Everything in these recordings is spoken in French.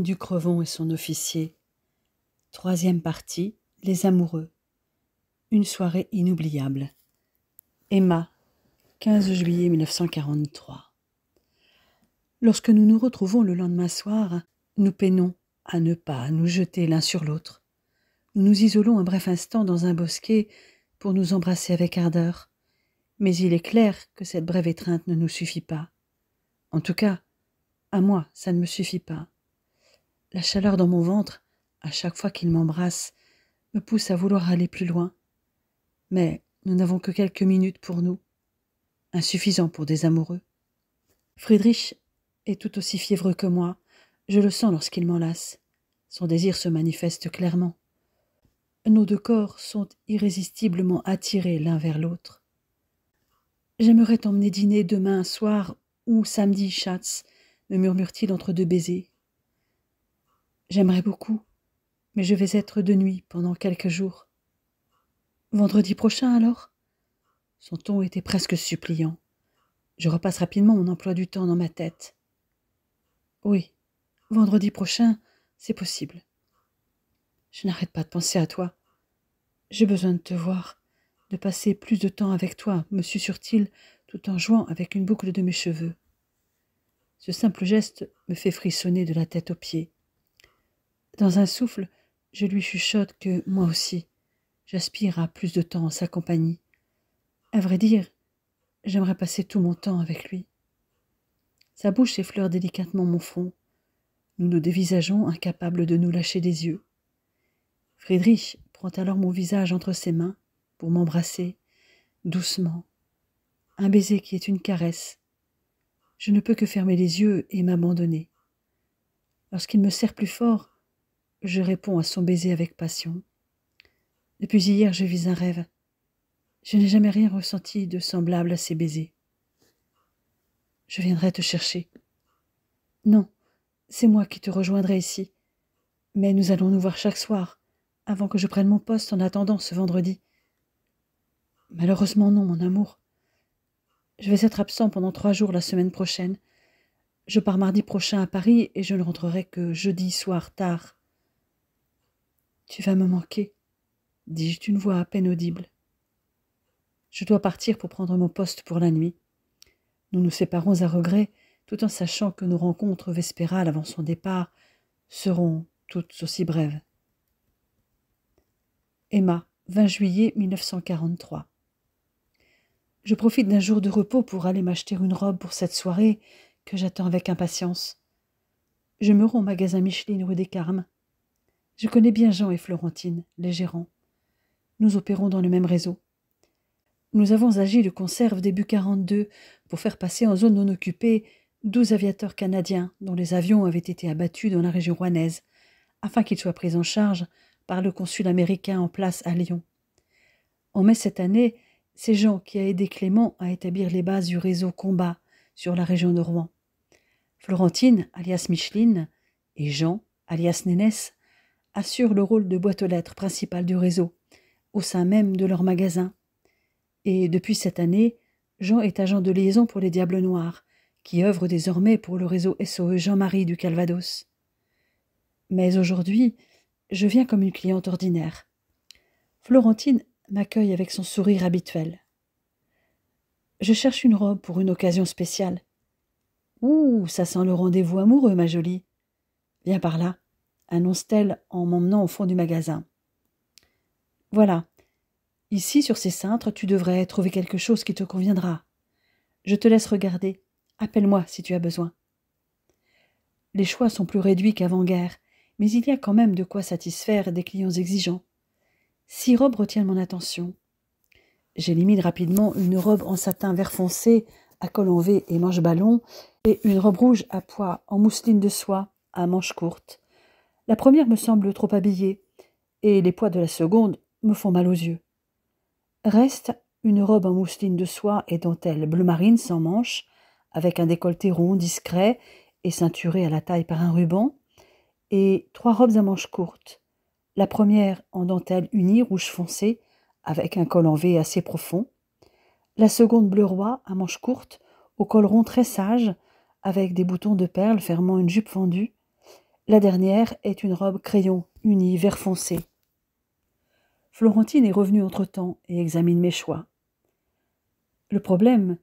du Crevon et son officier. Troisième partie, les amoureux. Une soirée inoubliable. Emma, 15 juillet 1943. Lorsque nous nous retrouvons le lendemain soir, nous peinons à ne pas nous jeter l'un sur l'autre. Nous nous isolons un bref instant dans un bosquet pour nous embrasser avec ardeur. Mais il est clair que cette brève étreinte ne nous suffit pas. En tout cas, à moi, ça ne me suffit pas. La chaleur dans mon ventre, à chaque fois qu'il m'embrasse, me pousse à vouloir aller plus loin. Mais nous n'avons que quelques minutes pour nous. Insuffisant pour des amoureux. Friedrich est tout aussi fiévreux que moi. Je le sens lorsqu'il m'enlace. Son désir se manifeste clairement. Nos deux corps sont irrésistiblement attirés l'un vers l'autre. J'aimerais t'emmener dîner demain soir ou samedi, Schatz, me murmure-t-il entre deux baisers. J'aimerais beaucoup, mais je vais être de nuit pendant quelques jours. Vendredi prochain alors ? Son ton était presque suppliant. Je repasse rapidement mon emploi du temps dans ma tête. Oui, vendredi prochain, c'est possible. Je n'arrête pas de penser à toi. J'ai besoin de te voir, de passer plus de temps avec toi, me susurre-t-il tout en jouant avec une boucle de mes cheveux. Ce simple geste me fait frissonner de la tête aux pieds. Dans un souffle, je lui chuchote que moi aussi, j'aspire à plus de temps en sa compagnie. À vrai dire, j'aimerais passer tout mon temps avec lui. Sa bouche effleure délicatement mon front. Nous nous dévisageons, incapables de nous lâcher des yeux. Friedrich prend alors mon visage entre ses mains pour m'embrasser, doucement. Un baiser qui est une caresse. Je ne peux que fermer les yeux et m'abandonner. Lorsqu'il me serre plus fort, je réponds à son baiser avec passion. Depuis hier, je vis un rêve. Je n'ai jamais rien ressenti de semblable à ces baisers. Je viendrai te chercher. Non, c'est moi qui te rejoindrai ici. Mais nous allons nous voir chaque soir, avant que je prenne mon poste en attendant ce vendredi. Malheureusement non, mon amour. Je vais être absent pendant 3 jours la semaine prochaine. Je pars mardi prochain à Paris et je ne rentrerai que jeudi soir tard. Tu vas me manquer, dis-je d'une voix à peine audible. Je dois partir pour prendre mon poste pour la nuit. Nous nous séparons à regret, tout en sachant que nos rencontres vespérales avant son départ seront toutes aussi brèves. Emma, 20 juillet 1943. Je profite d'un jour de repos pour aller m'acheter une robe pour cette soirée que j'attends avec impatience. Je me rends au magasin Micheline rue des Carmes. Je connais bien Jean et Florentine, les gérants. Nous opérons dans le même réseau. Nous avons agi de conserve début 42 pour faire passer en zone non occupée 12 aviateurs canadiens dont les avions avaient été abattus dans la région rouennaise, afin qu'ils soient pris en charge par le consul américain en place à Lyon. En mai cette année, c'est Jean qui a aidé Clément à établir les bases du réseau Combat sur la région de Rouen. Florentine, alias Micheline, et Jean, alias Nénès, assurent le rôle de boîte aux lettres principale du réseau, au sein même de leur magasin. Et depuis cette année, Jean est agent de liaison pour les Diables Noirs, qui œuvrent désormais pour le réseau SOE Jean-Marie du Calvados. Mais aujourd'hui, je viens comme une cliente ordinaire. Florentine m'accueille avec son sourire habituel. Je cherche une robe pour une occasion spéciale. Ouh, ça sent le rendez-vous amoureux, ma jolie. Viens par là, annonce-t-elle en m'emmenant au fond du magasin. Voilà, ici sur ces cintres, tu devrais trouver quelque chose qui te conviendra. Je te laisse regarder. Appelle-moi si tu as besoin. Les choix sont plus réduits qu'avant-guerre, mais il y a quand même de quoi satisfaire des clients exigeants. 6 robes retiennent mon attention. J'élimine rapidement une robe en satin vert foncé, à col en V et manches ballon, et une robe rouge à pois en mousseline de soie, à manches courtes. La première me semble trop habillée, et les pois de la seconde me font mal aux yeux. Reste une robe en mousseline de soie et dentelle bleu marine sans manches, avec un décolleté rond, discret, et ceinturé à la taille par un ruban, et 3 robes à manches courtes. La première en dentelle unie rouge foncé, avec un col en V assez profond. La seconde bleu roi à manches courtes, au col rond très sage, avec des boutons de perles fermant une jupe fendue. La dernière est une robe crayon unie vert foncé. Florentine est revenue entre-temps et examine mes choix. Le problème,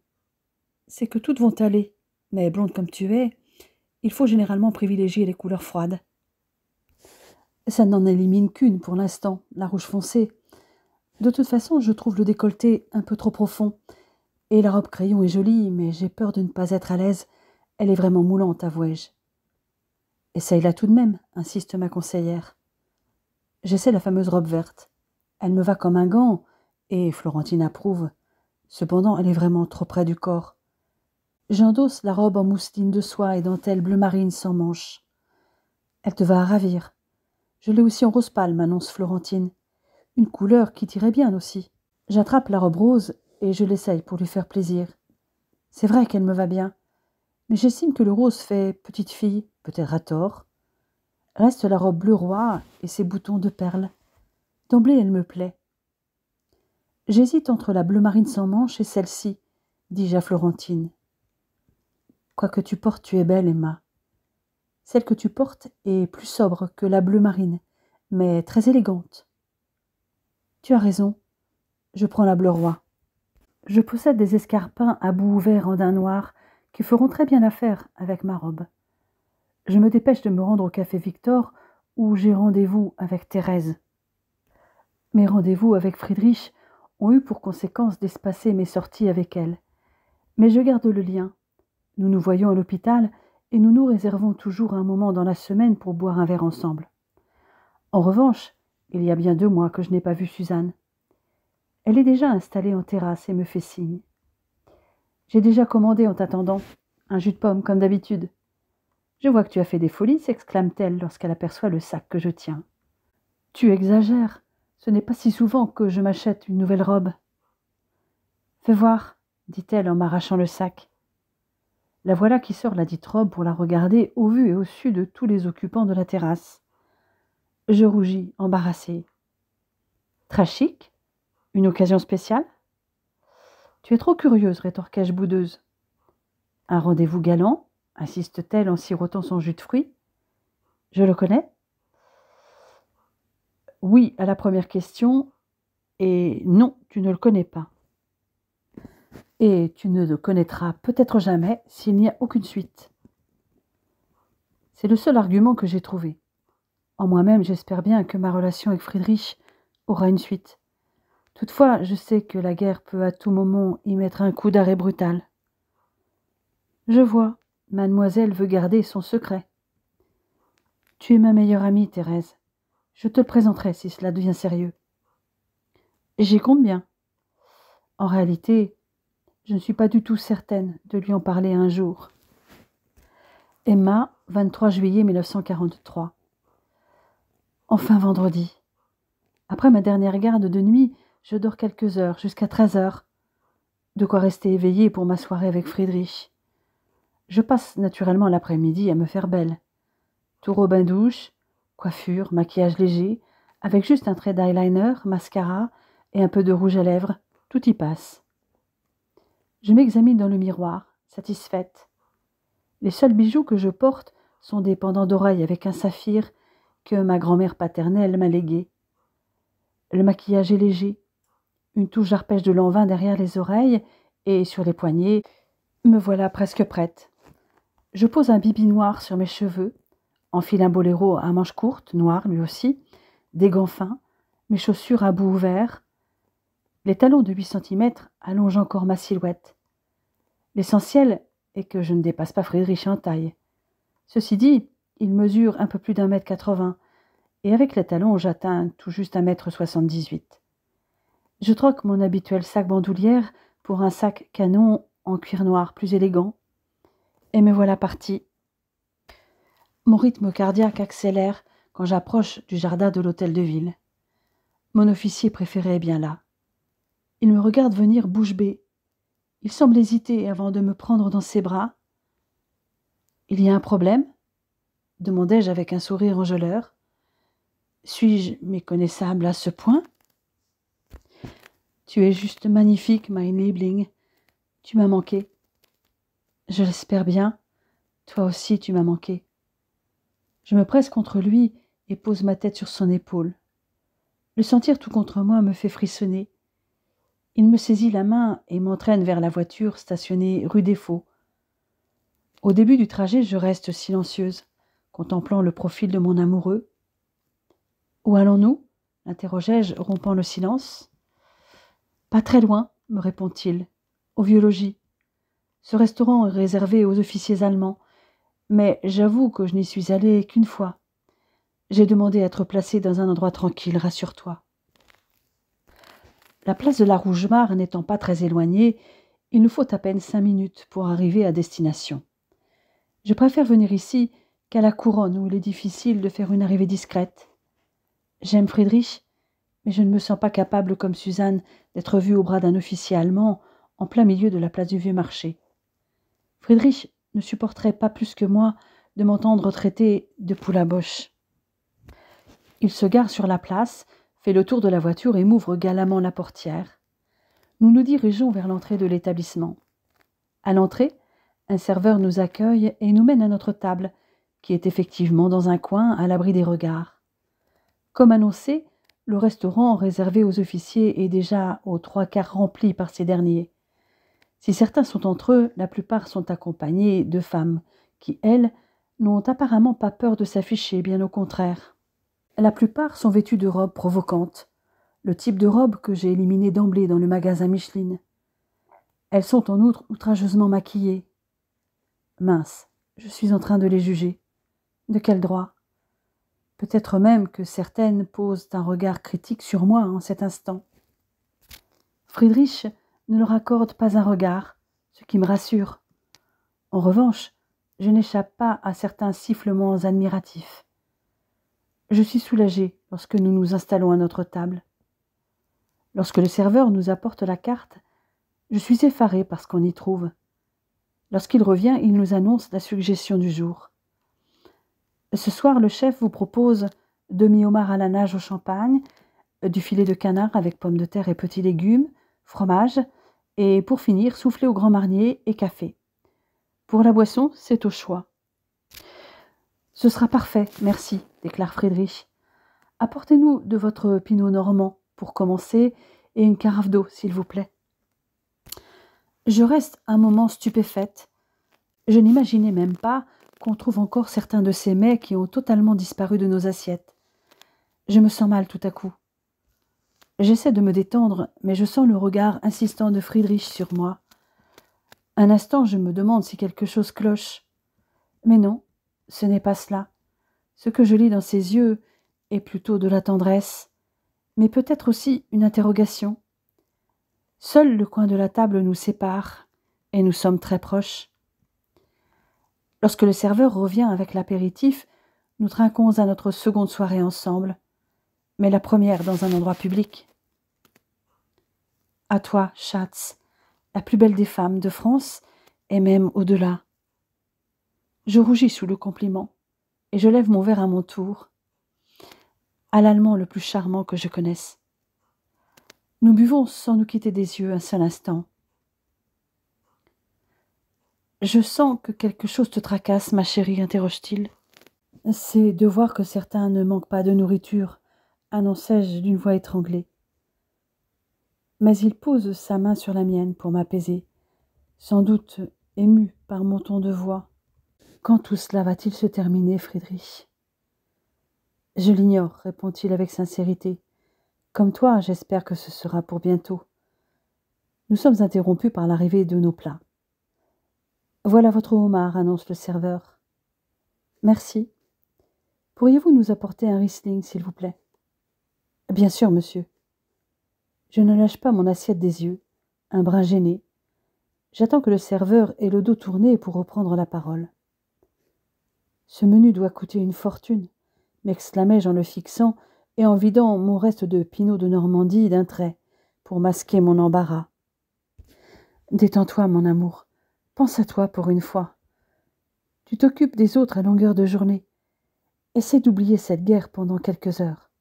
c'est que toutes vont aller, mais blonde comme tu es, il faut généralement privilégier les couleurs froides. Ça n'en élimine qu'une pour l'instant, la rouge foncée. De toute façon, je trouve le décolleté un peu trop profond. Et la robe crayon est jolie, mais j'ai peur de ne pas être à l'aise. Elle est vraiment moulante, avouai-je. Essaye-la tout de même, insiste ma conseillère. J'essaie la fameuse robe verte. Elle me va comme un gant, et Florentine approuve. Cependant, elle est vraiment trop près du corps. J'endosse la robe en mousseline de soie et dentelle bleu marine sans manches. Elle te va à ravir. Je l'ai aussi en rose pâle, m'annonce Florentine. Une couleur qui t'irait bien aussi. J'attrape la robe rose et je l'essaye pour lui faire plaisir. C'est vrai qu'elle me va bien, mais j'estime que le rose fait petite fille, peut-être à tort. Reste la robe bleu roi et ses boutons de perles. D'emblée, elle me plaît. J'hésite entre la bleu marine sans manches et celle-ci, dis-je à Florentine. Quoi que tu portes, tu es belle, Emma. Celle que tu portes est plus sobre que la bleu marine, mais très élégante. Tu as raison, je prends la bleu roi. Je possède des escarpins à bout ouvert en daim noir qui feront très bien l'affaire avec ma robe. Je me dépêche de me rendre au café Victor où j'ai rendez-vous avec Thérèse. Mes rendez-vous avec Friedrich ont eu pour conséquence d'espacer mes sorties avec elle. Mais je garde le lien. Nous nous voyons à l'hôpital et nous nous réservons toujours un moment dans la semaine pour boire un verre ensemble. En revanche, il y a bien 2 mois que je n'ai pas vu Suzanne. Elle est déjà installée en terrasse et me fait signe. J'ai déjà commandé en t'attendant un jus de pomme comme d'habitude. Je vois que tu as fait des folies, s'exclame-t-elle lorsqu'elle aperçoit le sac que je tiens. Tu exagères, ce n'est pas si souvent que je m'achète une nouvelle robe. Fais voir, dit-elle en m'arrachant le sac. La voilà qui sort la dite robe pour la regarder au vu et au su de tous les occupants de la terrasse. Je rougis, embarrassée. Très chic? Une occasion spéciale? Tu es trop curieuse, rétorquai-je boudeuse. Un rendez-vous galant? Insiste-t-elle en sirotant son jus de fruits. Je le connais? Oui à la première question, et non, tu ne le connais pas. Et tu ne le connaîtras peut-être jamais s'il n'y a aucune suite. C'est le seul argument que j'ai trouvé. En moi-même, j'espère bien que ma relation avec Friedrich aura une suite. Toutefois, je sais que la guerre peut à tout moment y mettre un coup d'arrêt brutal. Je vois, mademoiselle veut garder son secret. Tu es ma meilleure amie, Thérèse. Je te le présenterai si cela devient sérieux. J'y compte bien. En réalité, je ne suis pas du tout certaine de lui en parler un jour. Emma, 23 juillet 1943. Enfin vendredi. Après ma dernière garde de nuit, je dors quelques heures, jusqu'à 13 heures. De quoi rester éveillée pour ma soirée avec Friedrich. Je passe naturellement l'après-midi à me faire belle. Tour au bain-douche, coiffure, maquillage léger, avec juste un trait d'eyeliner, mascara et un peu de rouge à lèvres, tout y passe. Je m'examine dans le miroir, satisfaite. Les seuls bijoux que je porte sont des pendants d'oreilles avec un saphir que ma grand-mère paternelle m'a légué. Le maquillage est léger, une touche d'arpège de lanvin derrière les oreilles et sur les poignets, me voilà presque prête. Je pose un bibi noir sur mes cheveux, enfile un boléro à manches courtes, noir lui aussi, des gants fins, mes chaussures à bout ouvert. Les talons de 8 cm allongent encore ma silhouette. L'essentiel est que je ne dépasse pas Friedrich en taille. Ceci dit, il mesure un peu plus d'1,80 m, et avec les talons, j'atteins tout juste 1,78 m. Je troque mon habituel sac bandoulière pour un sac canon en cuir noir plus élégant, et me voilà partie. Mon rythme cardiaque accélère quand j'approche du jardin de l'hôtel de ville. Mon officier préféré est bien là. Il me regarde venir bouche bée. Il semble hésiter avant de me prendre dans ses bras. « Il y a un problème ?» demandai-je avec un sourire enjôleur. « Suis-je méconnaissable à ce point ?»« Tu es juste magnifique, mein Liebling. Tu m'as manqué. Je l'espère bien. Toi aussi, tu m'as manqué. » Je me presse contre lui et pose ma tête sur son épaule. Le sentir tout contre moi me fait frissonner. Il me saisit la main et m'entraîne vers la voiture stationnée rue des Faux. Au début du trajet, je reste silencieuse, contemplant le profil de mon amoureux. « Où allons-nous » l'interrogeai-je, rompant le silence. « Pas très loin, » me répond-il, « au vieux logis. Ce restaurant est réservé aux officiers allemands, mais j'avoue que je n'y suis allée qu'une fois. J'ai demandé à être placée dans un endroit tranquille, rassure-toi. » La place de la Rougemare n'étant pas très éloignée, il nous faut à peine 5 minutes pour arriver à destination. Je préfère venir ici qu'à la Couronne où il est difficile de faire une arrivée discrète. J'aime Friedrich, mais je ne me sens pas capable, comme Suzanne, d'être vue au bras d'un officier allemand en plein milieu de la place du Vieux-Marché. Friedrich ne supporterait pas plus que moi de m'entendre traiter de poule à boche. Il se gare sur la place, fait le tour de la voiture et m'ouvre galamment la portière. Nous nous dirigeons vers l'entrée de l'établissement. À l'entrée, un serveur nous accueille et nous mène à notre table, qui est effectivement dans un coin à l'abri des regards. Comme annoncé, le restaurant réservé aux officiers est déjà aux 3/4 rempli par ces derniers. Si certains sont entre eux, la plupart sont accompagnés de femmes qui, elles, n'ont apparemment pas peur de s'afficher, bien au contraire. La plupart sont vêtues de robes provocantes, le type de robe que j'ai éliminé d'emblée dans le magasin Micheline. Elles sont en outre outrageusement maquillées. Mince, je suis en train de les juger. De quel droit ? Peut-être même que certaines posent un regard critique sur moi en cet instant. Friedrich ne leur accorde pas un regard, ce qui me rassure. En revanche, je n'échappe pas à certains sifflements admiratifs. Je suis soulagée lorsque nous nous installons à notre table. Lorsque le serveur nous apporte la carte, je suis effarée par ce qu'on y trouve. Lorsqu'il revient, il nous annonce la suggestion du jour. Ce soir, le chef vous propose demi-homard à la nage au champagne, du filet de canard avec pommes de terre et petits légumes, fromage, et pour finir, soufflé au grand marnier et café. Pour la boisson, c'est au choix. « Ce sera parfait, merci », déclare Friedrich. « Apportez-nous de votre pinot normand, pour commencer, et une carafe d'eau, s'il vous plaît. » Je reste un moment stupéfaite. Je n'imaginais même pas qu'on trouve encore certains de ces mets qui ont totalement disparu de nos assiettes. Je me sens mal tout à coup. J'essaie de me détendre, mais je sens le regard insistant de Friedrich sur moi. Un instant, je me demande si quelque chose cloche. Mais non, ce n'est pas cela. Ce que je lis dans ses yeux est plutôt de la tendresse, mais peut-être aussi une interrogation. Seul le coin de la table nous sépare, et nous sommes très proches. Lorsque le serveur revient avec l'apéritif, nous trinquons à notre seconde soirée ensemble, mais la première dans un endroit public. À toi, Schatz, la plus belle des femmes de France, et même au-delà. Je rougis sous le compliment, et je lève mon verre à mon tour. À l'Allemand le plus charmant que je connaisse. Nous buvons sans nous quitter des yeux un seul instant. « Je sens que quelque chose te tracasse, ma chérie, interroge-t-il. « C'est de voir que certains ne manquent pas de nourriture, annonçai-je d'une voix étranglée. Mais il pose sa main sur la mienne pour m'apaiser, sans doute ému par mon ton de voix. Quand tout cela va-t-il se terminer, Friedrich ? Je l'ignore, répond-il avec sincérité. Comme toi, j'espère que ce sera pour bientôt. Nous sommes interrompus par l'arrivée de nos plats. Voilà votre homard, annonce le serveur. Merci. Pourriez-vous nous apporter un Riesling, s'il vous plaît ? Bien sûr, monsieur. Je ne lâche pas mon assiette des yeux, un brin gêné. J'attends que le serveur ait le dos tourné pour reprendre la parole. Ce menu doit coûter une fortune, m'exclamai-je en le fixant et en vidant mon reste de pinot de Normandie d'un trait, pour masquer mon embarras. Détends-toi, mon amour. Pense à toi pour une fois. Tu t'occupes des autres à longueur de journée. Essaie d'oublier cette guerre pendant quelques heures.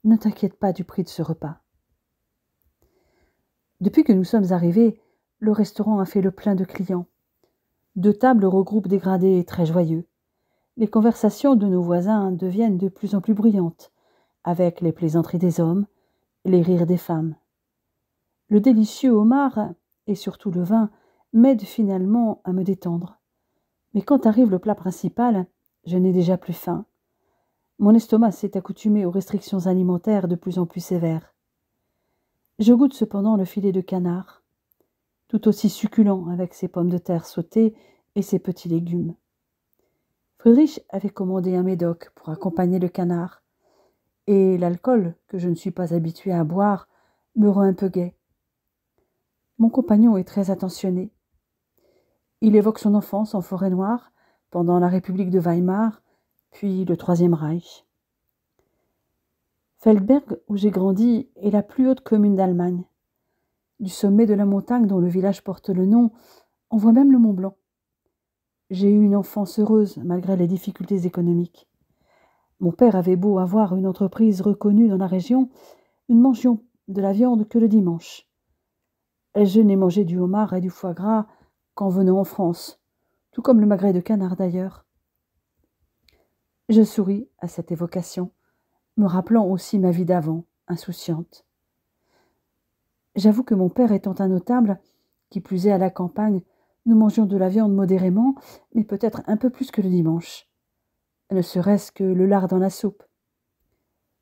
Ne t'inquiète pas du prix de ce repas. Depuis que nous sommes arrivés, le restaurant a fait le plein de clients. 2 tables regroupent des gradés très joyeux. Les conversations de nos voisins deviennent de plus en plus bruyantes, avec les plaisanteries des hommes, les rires des femmes. Le délicieux homard, et surtout le vin, m'aident finalement à me détendre. Mais quand arrive le plat principal, je n'ai déjà plus faim. Mon estomac s'est accoutumé aux restrictions alimentaires de plus en plus sévères. Je goûte cependant le filet de canard, tout aussi succulent avec ses pommes de terre sautées et ses petits légumes. Friedrich avait commandé un médoc pour accompagner le canard, et l'alcool, que je ne suis pas habituée à boire, me rend un peu gai. Mon compagnon est très attentionné. Il évoque son enfance en Forêt-Noire, pendant la République de Weimar, puis le Troisième Reich. Feldberg, où j'ai grandi, est la plus haute commune d'Allemagne. Du sommet de la montagne dont le village porte le nom, on voit même le Mont Blanc. J'ai eu une enfance heureuse malgré les difficultés économiques. Mon père avait beau avoir une entreprise reconnue dans la région, nous ne mangions de la viande que le dimanche. Je n'ai mangé du homard et du foie gras qu'en venant en France, tout comme le magret de canard d'ailleurs. Je souris à cette évocation, me rappelant aussi ma vie d'avant, insouciante. J'avoue que mon père étant un notable, qui plus est à la campagne, nous mangions de la viande modérément, mais peut-être un peu plus que le dimanche. Ne serait-ce que le lard dans la soupe.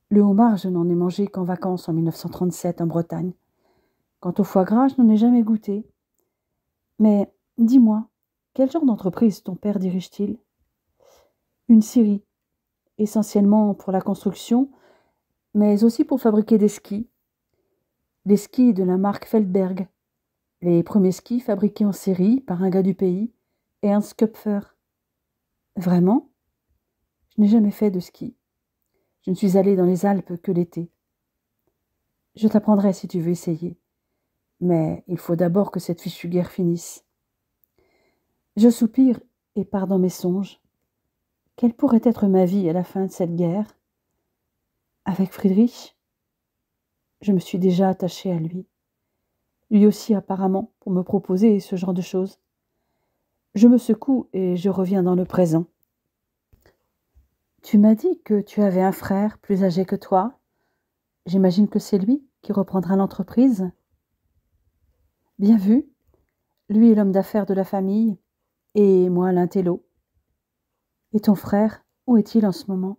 Le homard, je n'en ai mangé qu'en vacances en 1937 en Bretagne. Quant au foie gras, je n'en ai jamais goûté. Mais dis-moi, quel genre d'entreprise ton père dirige-t-il? Une scierie, essentiellement pour la construction, mais aussi pour fabriquer des skis. Des skis de la marque Feldberg, les premiers skis fabriqués en série par un gars du pays, Ernst Köpfer. Vraiment? Je n'ai jamais fait de ski. Je ne suis allée dans les Alpes que l'été. Je t'apprendrai si tu veux essayer. Mais il faut d'abord que cette fichue guerre finisse. Je soupire et pars dans mes songes. Quelle pourrait être ma vie à la fin de cette guerre? Avec Friedrich? Je me suis déjà attachée à lui. Lui aussi apparemment, pour me proposer ce genre de choses. Je me secoue et je reviens dans le présent. Tu m'as dit que tu avais un frère plus âgé que toi. J'imagine que c'est lui qui reprendra l'entreprise. Bien vu. Lui est l'homme d'affaires de la famille, et moi l'intello. Et ton frère, où est-il en ce moment?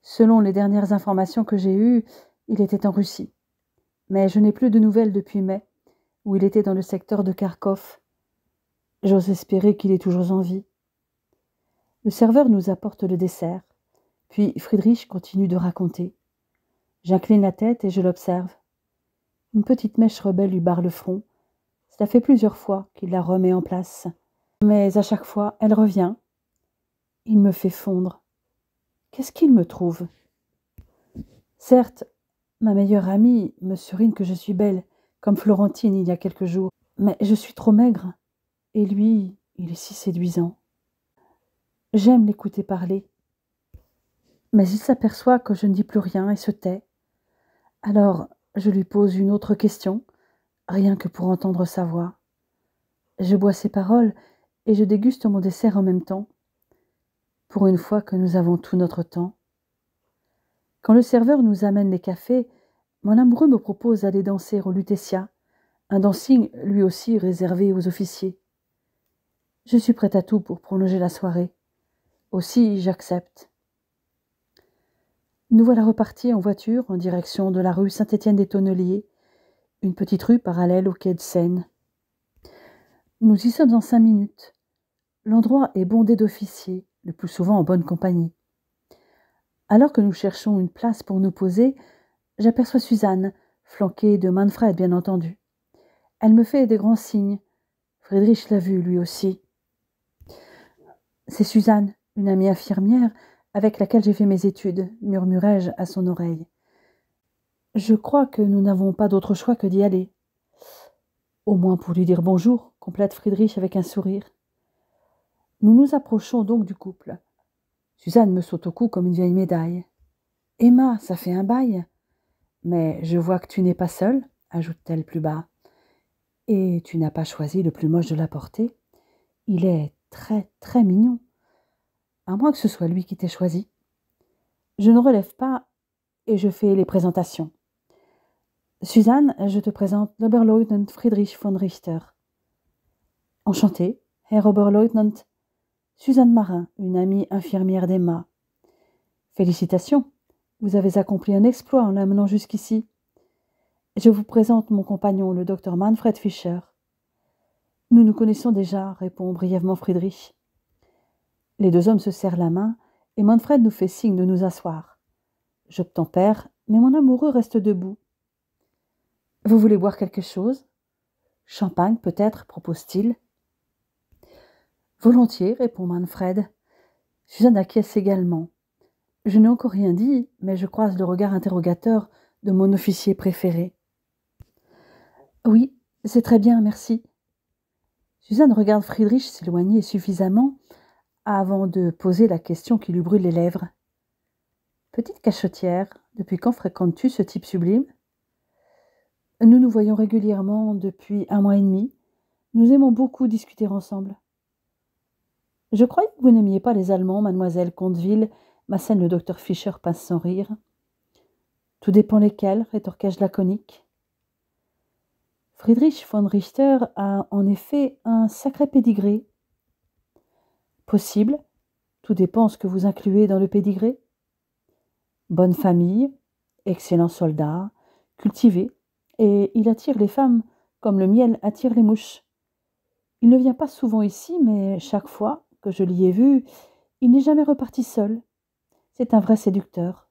Selon les dernières informations que j'ai eues, il était en Russie. Mais je n'ai plus de nouvelles depuis mai, où il était dans le secteur de Kharkov. J'ose espérer qu'il est toujours en vie. Le serveur nous apporte le dessert, puis Friedrich continue de raconter. J'incline la tête et je l'observe. Une petite mèche rebelle lui barre le front. Cela fait plusieurs fois qu'il la remet en place. Mais à chaque fois, elle revient. Il me fait fondre. Qu'est-ce qu'il me trouve? Certes, ma meilleure amie me surine que je suis belle, comme Florentine il y a quelques jours, mais je suis trop maigre. Et lui, il est si séduisant. J'aime l'écouter parler. Mais il s'aperçoit que je ne dis plus rien et se tait. Alors, je lui pose une autre question, rien que pour entendre sa voix. Je bois ses paroles et je déguste mon dessert en même temps. Pour une fois que nous avons tout notre temps. Quand le serveur nous amène les cafés, mon amoureux me propose d'aller danser au Lutetia, un dancing lui aussi réservé aux officiers. Je suis prête à tout pour prolonger la soirée. Aussi, j'accepte. Nous voilà repartis en voiture en direction de la rue Saint-Étienne-des-Tonneliers, une petite rue parallèle au quai de Seine. Nous y sommes en 5 minutes. L'endroit est bondé d'officiers, le plus souvent en bonne compagnie. Alors que nous cherchons une place pour nous poser, j'aperçois Suzanne, flanquée de Manfred, bien entendu. Elle me fait des grands signes. Friedrich l'a vue, lui aussi. C'est Suzanne, une amie infirmière, avec laquelle j'ai fait mes études, murmurai-je à son oreille. Je crois que nous n'avons pas d'autre choix que d'y aller. Au moins pour lui dire bonjour, complète Friedrich avec un sourire. Nous nous approchons donc du couple. Suzanne me saute au cou comme une vieille médaille. « Emma, ça fait un bail. Mais je vois que tu n'es pas seule, ajoute-t-elle plus bas. Et tu n'as pas choisi le plus moche de la portée. Il est très, très mignon. à moins que ce soit lui qui t'ait choisi. Je ne relève pas et je fais les présentations. Suzanne, je te présente l'Oberleutnant Friedrich von Richter. Enchanté, Herr Oberleutnant. Suzanne Marin, une amie infirmière d'Emma. Félicitations, vous avez accompli un exploit en l'amenant jusqu'ici. Je vous présente mon compagnon, le docteur Manfred Fischer. Nous nous connaissons déjà, répond brièvement Friedrich. Les deux hommes se serrent la main et Manfred nous fait signe de nous asseoir. J'obtempère, mais mon amoureux reste debout. Vous voulez boire quelque chose? Champagne, peut-être, propose-t-il. Volontiers, répond Manfred. Suzanne acquiesce également. Je n'ai encore rien dit, mais je croise le regard interrogateur de mon officier préféré. Oui, c'est très bien, merci. Suzanne regarde Friedrich s'éloigner suffisamment avant de poser la question qui lui brûle les lèvres. Petite cachottière, depuis quand fréquentes-tu ce type sublime? Nous nous voyons régulièrement depuis 1 mois et demi. Nous aimons beaucoup discuter ensemble. Je croyais que vous n'aimiez pas les Allemands, mademoiselle Conteville, m'assène le docteur Fischer, pince sans rire. Tout dépend lesquels, rétorquai-je laconique. Friedrich von Richter a en effet un sacré pédigré. Possible, tout dépend ce que vous incluez dans le pédigré. Bonne famille, excellent soldat, cultivé, et il attire les femmes comme le miel attire les mouches. Il ne vient pas souvent ici, mais chaque fois que je l'y ai vu, il n'est jamais reparti seul. C'est un vrai séducteur.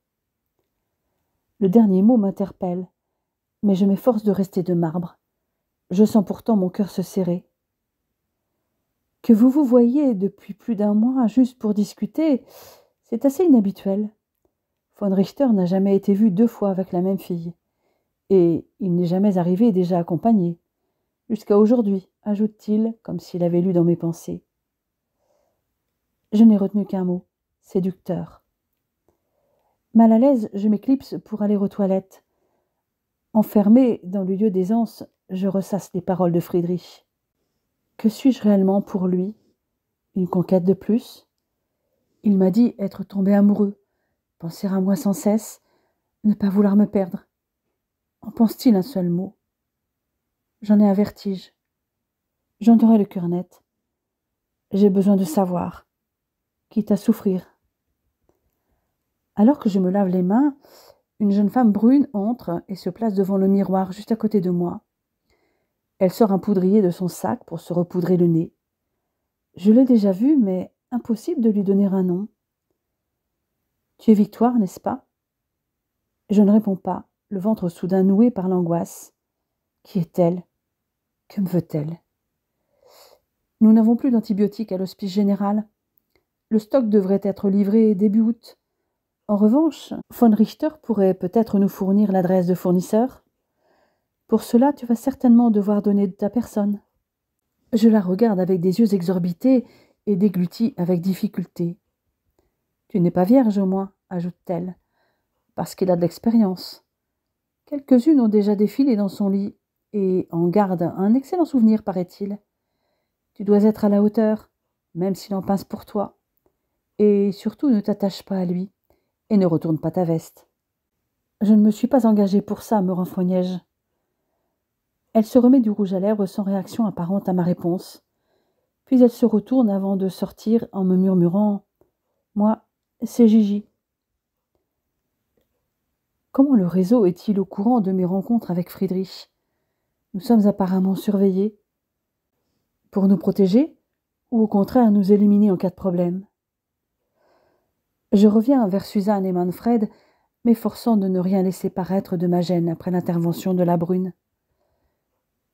Le dernier mot m'interpelle, mais je m'efforce de rester de marbre. Je sens pourtant mon cœur se serrer. Que vous vous voyez depuis plus d'1 mois juste pour discuter, c'est assez inhabituel. Von Richter n'a jamais été vu 2 fois avec la même fille, et il n'est jamais arrivé déjà accompagné. Jusqu'à aujourd'hui, ajoute-t-il, comme s'il avait lu dans mes pensées. Je n'ai retenu qu'un mot, séducteur. Mal à l'aise, je m'éclipse pour aller aux toilettes. Enfermé dans le lieu d'aisance, je ressasse les paroles de Friedrich. Que suis-je réellement pour lui? Une conquête de plus? Il m'a dit être tombé amoureux, penser à moi sans cesse, ne pas vouloir me perdre. En pense-t-il un seul mot? J'en ai un vertige. J'en aurai le cœur net. J'ai besoin de savoir, quitte à souffrir. Alors que je me lave les mains, une jeune femme brune entre et se place devant le miroir juste à côté de moi. Elle sort un poudrier de son sac pour se repoudrer le nez. Je l'ai déjà vue, mais impossible de lui donner un nom. Tu es Victoire, n'est-ce pas? Je ne réponds pas, le ventre soudain noué par l'angoisse. Qui est-elle? Que me veut-elle? Nous n'avons plus d'antibiotiques à l'hospice général. Le stock devrait être livré début août. En revanche, von Richter pourrait peut-être nous fournir l'adresse de fournisseur. Pour cela, tu vas certainement devoir donner de ta personne. Je la regarde avec des yeux exorbités et déglutis avec difficulté. Tu n'es pas vierge au moins, ajoute-t-elle, parce qu'il a de l'expérience. Quelques-unes ont déjà défilé dans son lit et en gardent un excellent souvenir, paraît-il. Tu dois être à la hauteur, même s'il en pince pour toi. Et surtout, ne t'attache pas à lui et ne retourne pas ta veste. Je ne me suis pas engagée pour ça, me renfrognai-je. Elle se remet du rouge à lèvres sans réaction apparente à ma réponse. Puis elle se retourne avant de sortir en me murmurant « Moi, c'est Gigi ». Comment le réseau est-il au courant de mes rencontres avec Friedrich? Nous sommes apparemment surveillés. Pour nous protéger ou au contraire nous éliminer en cas de problème? Je reviens vers Suzanne et Manfred, m'efforçant de ne rien laisser paraître de ma gêne après l'intervention de la brune.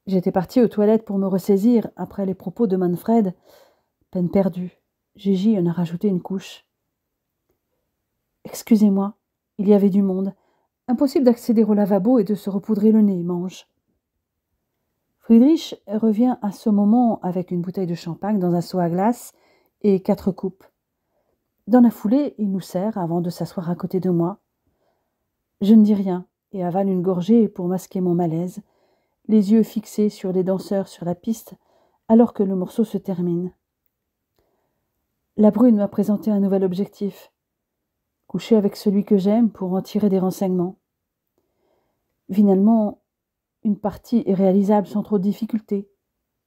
J'étais partie aux toilettes pour me ressaisir après les propos de Manfred. Peine perdue. Gigi en a rajouté une couche. Excusez-moi, il y avait du monde. Impossible d'accéder au lavabo et de se repoudrer le nez, mange. Friedrich revient à ce moment avec une bouteille de champagne dans un seau à glace et 4 coupes. Dans la foulée, il nous sert avant de s'asseoir à côté de moi. Je ne dis rien et avale une gorgée pour masquer mon malaise, les yeux fixés sur les danseurs sur la piste alors que le morceau se termine. La brune m'a présenté un nouvel objectif. Coucher avec celui que j'aime pour en tirer des renseignements. Finalement, une partie est réalisable sans trop de difficulté.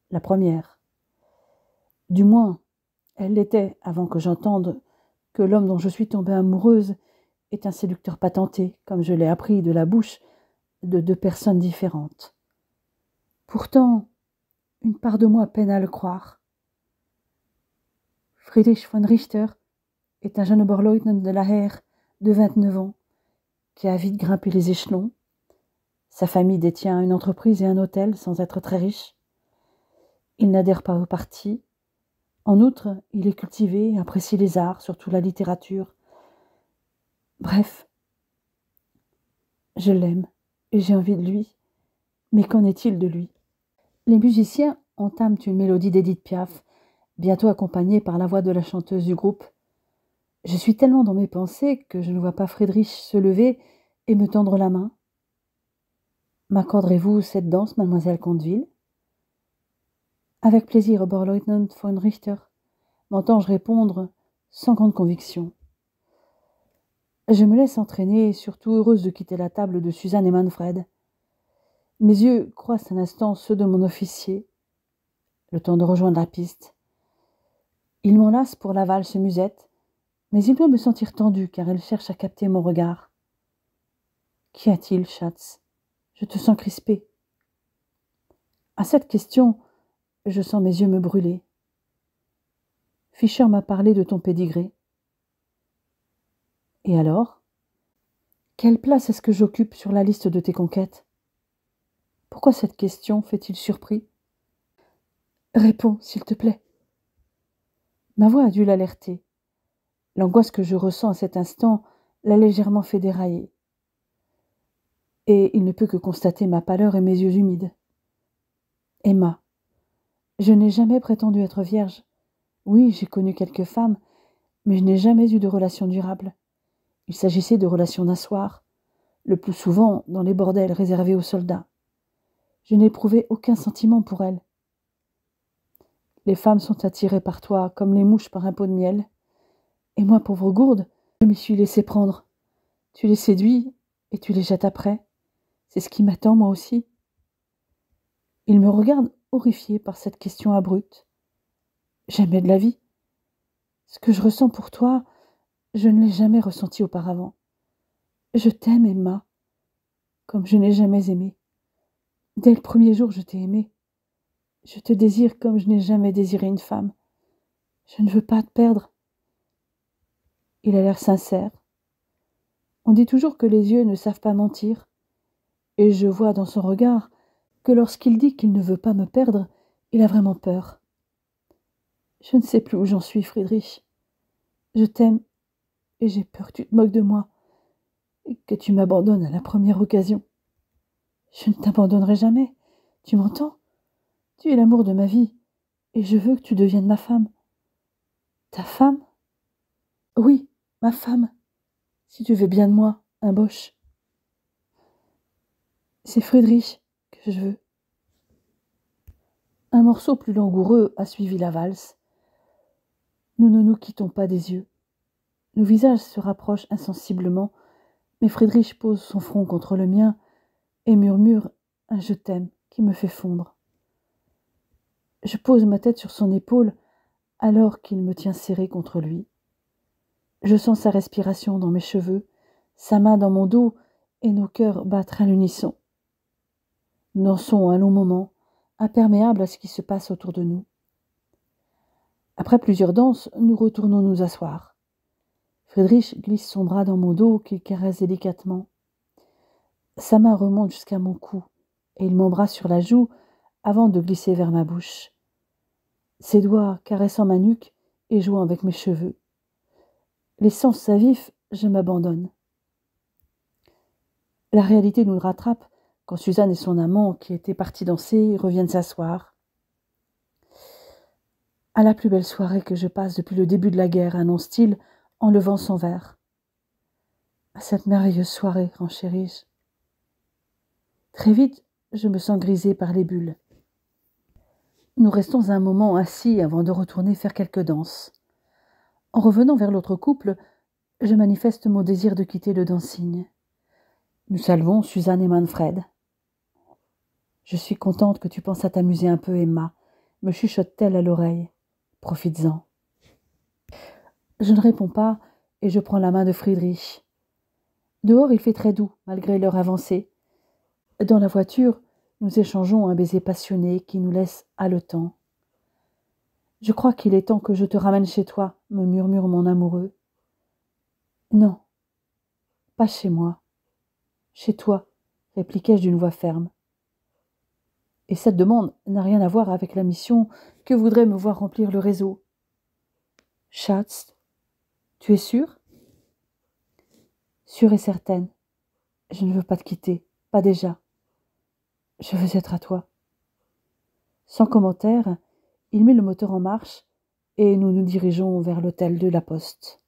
La première. Du moins, elle l'était avant que j'entende que l'homme dont je suis tombée amoureuse est un séducteur patenté, comme je l'ai appris de la bouche de 2 personnes différentes. Pourtant, une part de moi peine à le croire. Friedrich von Richter est un jeune Oberleutnant de la Heer de 29 ans qui a vite grimpé les échelons. Sa famille détient une entreprise et un hôtel sans être très riche. Il n'adhère pas au parti. En outre, il est cultivé, apprécie les arts, surtout la littérature. Bref, je l'aime et j'ai envie de lui. Mais qu'en est-il de lui? Les musiciens entament une mélodie d'Edith Piaf, bientôt accompagnée par la voix de la chanteuse du groupe. Je suis tellement dans mes pensées que je ne vois pas Friedrich se lever et me tendre la main. M'accorderez-vous cette danse, mademoiselle Conteville? Avec plaisir, Oberleutnant von Richter, m'entends-je répondre sans grande conviction. Je me laisse entraîner, surtout heureuse de quitter la table de Suzanne et Manfred. Mes yeux croisent un instant ceux de mon officier, le temps de rejoindre la piste. Il m'enlace pour la valse musette, mais il doit me sentir tendue car elle cherche à capter mon regard. Qu'y a-t-il, Schatz? Je te sens crispée. À cette question, je sens mes yeux me brûler. Fischer m'a parlé de ton pédigré. Et alors? Quelle place est-ce que j'occupe sur la liste de tes conquêtes? Pourquoi cette question fait-il surpris? Réponds, s'il te plaît. Ma voix a dû l'alerter. L'angoisse que je ressens à cet instant l'a légèrement fait dérailler. Et il ne peut que constater ma pâleur et mes yeux humides. Emma, je n'ai jamais prétendu être vierge. Oui, j'ai connu quelques femmes, mais je n'ai jamais eu de relation durable. Il s'agissait de relations d'un soir, le plus souvent dans les bordels réservés aux soldats. Je n'éprouvais aucun sentiment pour elles. Les femmes sont attirées par toi comme les mouches par un pot de miel. Et moi, pauvre gourde, je m'y suis laissé prendre. Tu les séduis et tu les jettes après. C'est ce qui m'attend, moi aussi. Il me regarde horrifié par cette question abrupte. Jamais de la vie. Ce que je ressens pour toi, je ne l'ai jamais ressenti auparavant. Je t'aime, Emma, comme je n'ai jamais aimé. Dès le premier jour, je t'ai aimé. Je te désire comme je n'ai jamais désiré une femme. Je ne veux pas te perdre. Il a l'air sincère. On dit toujours que les yeux ne savent pas mentir, et je vois dans son regard que lorsqu'il dit qu'il ne veut pas me perdre, il a vraiment peur. Je ne sais plus où j'en suis, Friedrich. Je t'aime, et j'ai peur que tu te moques de moi, et que tu m'abandonnes à la première occasion. Je ne t'abandonnerai jamais, tu m'entends? Tu es l'amour de ma vie, et je veux que tu deviennes ma femme. Ta femme? Oui, ma femme, si tu veux bien de moi, un Bosch. C'est Friedrich que je veux. Un morceau plus langoureux a suivi la valse. Nous ne nous quittons pas des yeux. Nos visages se rapprochent insensiblement, mais Friedrich pose son front contre le mien et murmure un « je t'aime » qui me fait fondre. Je pose ma tête sur son épaule alors qu'il me tient serré contre lui. Je sens sa respiration dans mes cheveux, sa main dans mon dos et nos cœurs battre à l'unisson. Nous dansons un long moment, imperméables à ce qui se passe autour de nous. Après plusieurs danses, nous retournons nous asseoir. Friedrich glisse son bras dans mon dos qu'il caresse délicatement. Sa main remonte jusqu'à mon cou et il m'embrasse sur la joue avant de glisser vers ma bouche. Ses doigts caressant ma nuque et jouant avec mes cheveux. Les sens à vif, je m'abandonne. La réalité nous rattrape quand Suzanne et son amant, qui étaient partis danser, reviennent s'asseoir. À la plus belle soirée que je passe depuis le début de la guerre, annonce-t-il en levant son verre. À cette merveilleuse soirée, renchéris-je. Très vite, je me sens grisée par les bulles. Nous restons un moment assis avant de retourner faire quelques danses. En revenant vers l'autre couple, je manifeste mon désir de quitter le dancing. Nous saluons Suzanne et Manfred. Je suis contente que tu penses à t'amuser un peu, Emma, me chuchote-t-elle à l'oreille. Profites-en. Je ne réponds pas et je prends la main de Friedrich. Dehors, il fait très doux, malgré l'heure avancée. Dans la voiture, nous échangeons un baiser passionné qui nous laisse haletants. Je crois qu'il est temps que je te ramène chez toi, me murmure mon amoureux. Non, pas chez moi. Chez toi, répliquai-je d'une voix ferme. Et cette demande n'a rien à voir avec la mission que voudrait me voir remplir le réseau. Schatz, tu es sûre? Sûre et certaine. Je ne veux pas te quitter, pas déjà. Je veux être à toi. Sans commentaire, il met le moteur en marche et nous nous dirigeons vers l'hôtel de la Poste.